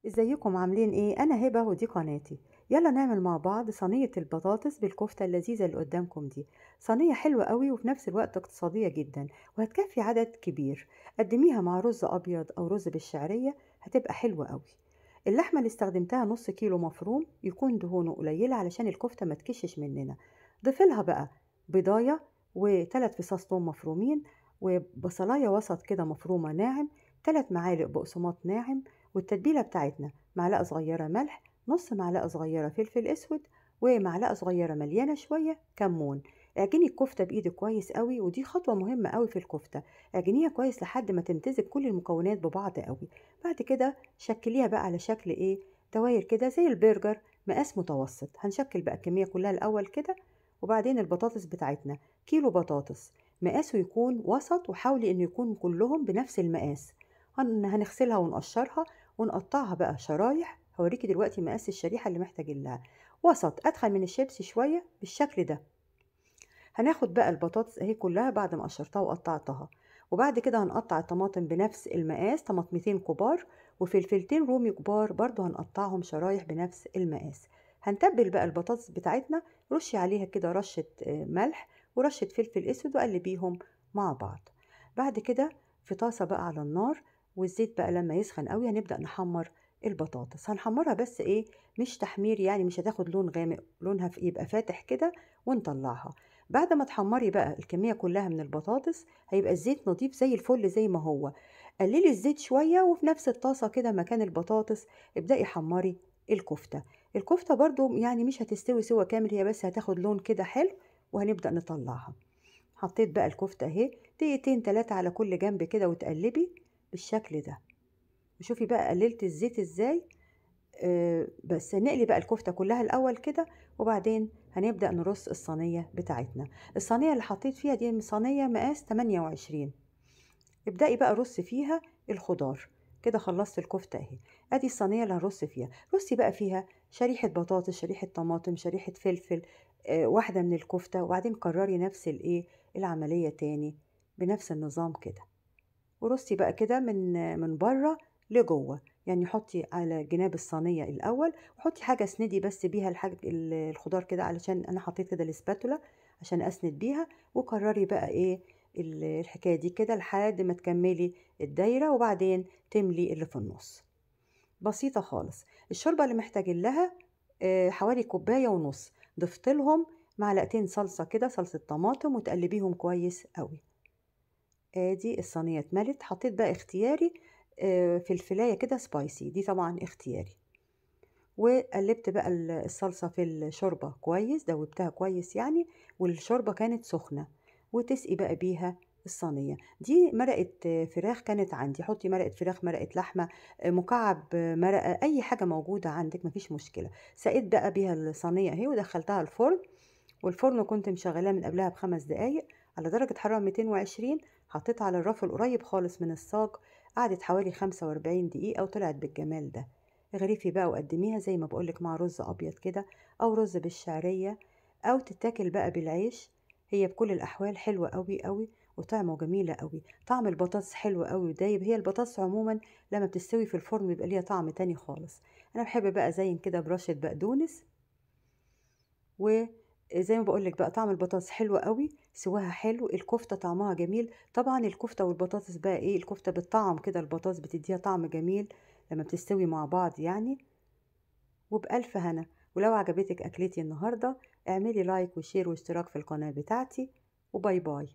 ازيكم عاملين ايه؟ انا هبة ودي قناتي. يلا نعمل مع بعض صينية البطاطس بالكفتة اللذيذة اللي قدامكم دي. صينية حلوة قوي وفي نفس الوقت اقتصادية جدا، وهتكفي عدد كبير. قدميها مع رز ابيض او رز بالشعرية، هتبقى حلوة قوي. اللحمة اللي استخدمتها نص كيلو مفروم، يكون دهونه قليلة علشان الكفتة ما تكشش مننا. ضيفلها بقى بيضاية وثلاث فصاص توم مفرومين، وبصلاية وسط كده مفرومة ناعم، 3 معالق بقسماط ناعم، والتتبيلة بتاعتنا معلقة صغيرة ملح، نص معلقة صغيرة فلفل اسود، ومعلقة صغيرة مليانة شوية كمون. اعجني الكفتة بايدك كويس قوي، ودي خطوة مهمة قوي في الكفتة. اعجنيها كويس لحد ما تمتزج كل المكونات ببعض قوي. بعد كده شكليها بقى على شكل ايه، دواير كده زي البرجر، مقاس متوسط. هنشكل بقى الكمية كلها الاول كده. وبعدين البطاطس بتاعتنا، كيلو بطاطس مقاسه يكون وسط، وحاولي انه يكون كلهم بنفس المقاس. هنغسلها ونقشرها ونقطعها بقى شرايح. هوريكي دلوقتي مقاس الشريحة اللي محتاجين لها، وسط أدخل من الشيبسي شوية بالشكل ده. هناخد بقى البطاطس اهي كلها بعد ما قشرتها وقطعتها. وبعد كده هنقطع الطماطم بنفس المقاس، طماطمتين كبار وفلفلتين رومي كبار برضو هنقطعهم شرايح بنفس المقاس. هنتبل بقى البطاطس بتاعتنا، رشي عليها كده رشة ملح ورشة فلفل اسود، وقلبيهم مع بعض. بعد كده في طاسة بقى على النار، والزيت بقى لما يسخن قوي هنبدأ نحمر البطاطس. هنحمرها بس ايه، مش تحمير يعني، مش هتاخد لون غامق، لونها يبقى فاتح كده ونطلعها. بعد ما تحمري بقى الكمية كلها من البطاطس، هيبقى الزيت نضيف زي الفل زي ما هو. قللي الزيت شوية، وفي نفس الطاسة كده مكان البطاطس ابدأي حمري الكفتة. الكفتة برضو يعني مش هتستوي سوا كامل، هي بس هتاخد لون كده حلو، وهنبدأ نطلعها. حطيت بقى الكفتة اهي، دقيقتين 3 على كل جنب كده، وتقلبي بالشكل ده. وشوفي بقى قللت الزيت ازاي. بس نقلي بقى الكفتة كلها الأول كده، وبعدين هنبدأ نرص الصينية بتاعتنا. الصينية اللي حطيت فيها دي صينية مقاس 28. ابدأي بقى رصي فيها الخضار. كده خلصت الكفتة اهي. ادي الصينية اللي هنرص فيها. رصي بقى فيها شريحة بطاطس، شريحة طماطم، شريحة فلفل، واحدة من الكفتة، وبعدين كرري نفس الايه العملية تاني بنفس النظام كده. ورصي بقى كده من بره لجوه. يعني حطي على جناب الصينيه الاول، وحطي حاجه اسندي بس بيها الخضار كده، علشان انا حطيت كده الاسباتولا عشان اسند بيها. وكرري بقى ايه الحكايه دي كده لحد ما تكملي الدايره، وبعدين تملي اللي في النص. بسيطه خالص. الشوربه اللي محتاجين لها حوالي كوبايه ونص. ضفت لهم معلقتين صلصه كده، صلصه طماطم، وتقلبيهم كويس قوي. ادي الصينية اتملت. حطيت بقى اختياري فلفلاية كده سبايسي، دي طبعا اختياري. وقلبت بقى الصلصة في الشوربة كويس، دوبتها كويس يعني، والشوربة كانت سخنة. وتسقي بقى بيها الصينية دي. مرقة فراخ كانت عندي، حطي مرقة فراخ، مرقة لحمة، مكعب مرقة، أي حاجة موجودة عندك مفيش مشكلة. سقيت بقى بيها الصينية اهي ودخلتها الفرن. والفرن كنت مشغلاه من قبلها ب5 دقايق على درجة حرارة 220. حطيتها على الرف القريب خالص من الصاج. قعدت حوالي 45 دقيقة وطلعت بالجمال ده. اغرفي بقى وقدميها زي ما بقولك مع رز أبيض كده، أو رز بالشعرية، أو تتاكل بقى بالعيش. هي بكل الأحوال حلوة قوي قوي، وطعمه جميلة قوي. طعم البطاطس حلو قوي ودايب. هي البطاطس عموما لما بتستوي في الفرن بيبقى ليها طعم تاني خالص. أنا بحب بقى زين كده برشة بقدونس. وزي ما بقول لك بقى طعم البطاطس حلو قوي، سواها حلو، الكفته طعمها جميل. طبعا الكفته والبطاطس بقى ايه، الكفته بالطعم كده، البطاطس بتديها طعم جميل لما بتستوي مع بعض يعني. وبألف هنا. ولو عجبتك أكلتي النهاردة، اعملي لايك وشير واشتراك في القناة بتاعتي. وباي باي.